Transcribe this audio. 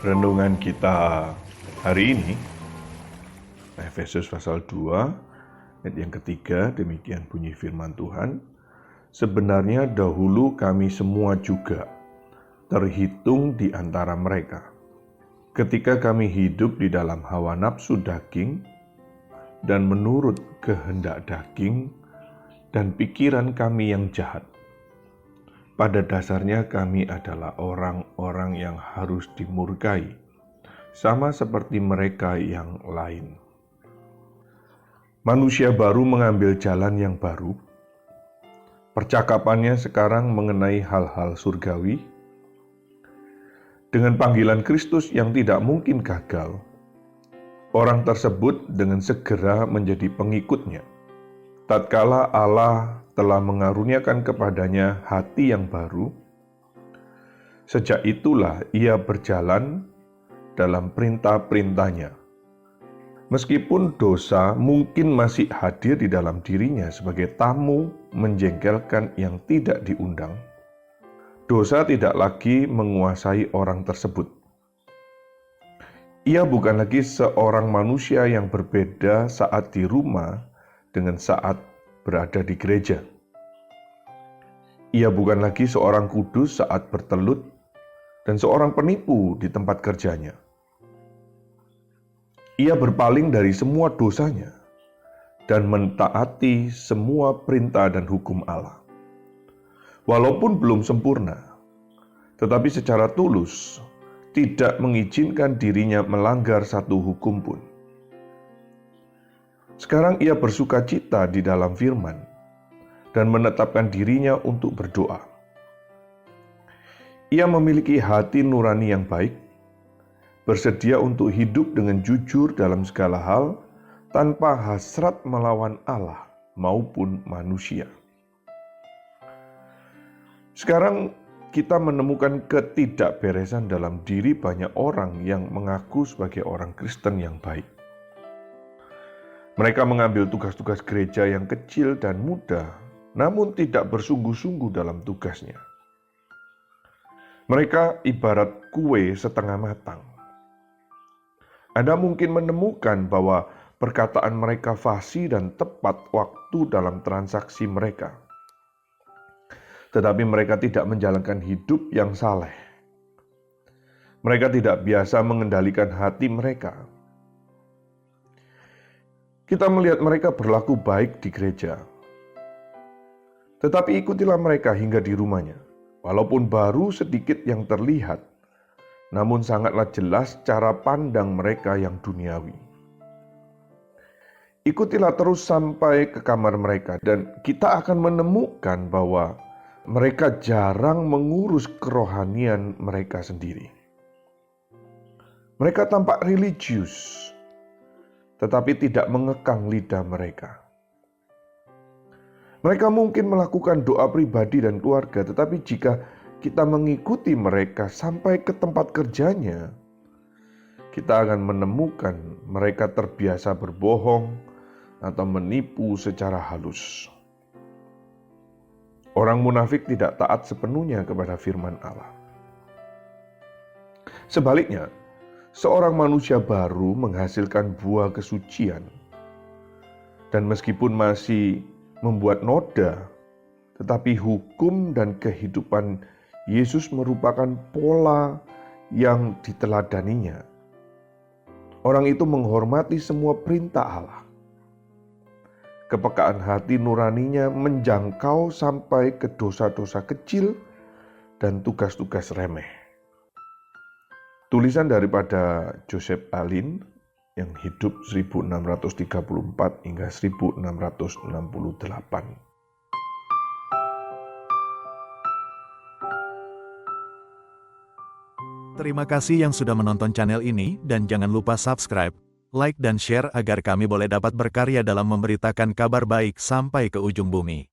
Renungan kita hari ini, Efesus pasal 2, ayat yang ketiga, demikian bunyi firman Tuhan. Sebenarnya dahulu kami semua juga terhitung di antara mereka. Ketika kami hidup di dalam hawa nafsu daging dan menurut kehendak daging dan pikiran kami yang jahat. Pada dasarnya kami adalah orang-orang yang harus dimurkai, sama seperti mereka yang lain. Manusia baru mengambil jalan yang baru. Percakapannya sekarang mengenai hal-hal surgawi. Dengan panggilan Kristus yang tidak mungkin gagal, orang tersebut dengan segera menjadi pengikutnya. Tatkala Allah telah mengaruniakan kepadanya hati yang baru, sejak itulah ia berjalan dalam perintah-perintahnya. Meskipun dosa mungkin masih hadir di dalam dirinya sebagai tamu menjengkelkan yang tidak diundang, dosa tidak lagi menguasai orang tersebut. Ia bukan lagi seorang manusia yang berbeda saat di rumah dengan saat berada di gereja. Ia bukan lagi seorang kudus saat bertelut dan seorang penipu di tempat kerjanya. Ia berpaling dari semua dosanya dan mentaati semua perintah dan hukum Allah. Walaupun belum sempurna, tetapi secara tulus tidak mengizinkan dirinya melanggar satu hukum pun. Sekarang ia bersukacita di dalam firman dan menetapkan dirinya untuk berdoa. Ia memiliki hati nurani yang baik, bersedia untuk hidup dengan jujur dalam segala hal, tanpa hasrat melawan Allah maupun manusia. Sekarang kita menemukan ketidakberesan dalam diri banyak orang yang mengaku sebagai orang Kristen yang baik. Mereka mengambil tugas-tugas gereja yang kecil dan mudah, namun tidak bersungguh-sungguh dalam tugasnya. Mereka ibarat kue setengah matang. Anda mungkin menemukan bahwa perkataan mereka fasih dan tepat waktu dalam transaksi mereka. Tetapi mereka tidak menjalankan hidup yang saleh. Mereka tidak biasa mengendalikan hati mereka. Kita melihat mereka berlaku baik di gereja. Tetapi ikutilah mereka hingga di rumahnya. Walaupun baru sedikit yang terlihat, namun sangatlah jelas cara pandang mereka yang duniawi. Ikutilah terus sampai ke kamar mereka dan kita akan menemukan bahwa mereka jarang mengurus kerohanian mereka sendiri. Mereka tampak religius, tetapi tidak mengekang lidah mereka. Mereka mungkin melakukan doa pribadi dan keluarga, tetapi jika kita mengikuti mereka sampai ke tempat kerjanya, kita akan menemukan mereka terbiasa berbohong atau menipu secara halus. Orang munafik tidak taat sepenuhnya kepada firman Allah. Sebaliknya, seorang manusia baru menghasilkan buah kesucian. Dan meskipun masih membuat noda, tetapi hukum dan kehidupan Yesus merupakan pola yang diteladaninya. Orang itu menghormati semua perintah Allah. Kepekaan hati nuraninya menjangkau sampai ke dosa-dosa kecil dan tugas-tugas remeh. Tulisan daripada Joseph Allein yang hidup 1634 hingga 1668. Terima kasih yang sudah menonton channel ini dan jangan lupa subscribe, like dan share agar kami boleh dapat berkarya dalam memberitakan kabar baik sampai ke ujung bumi.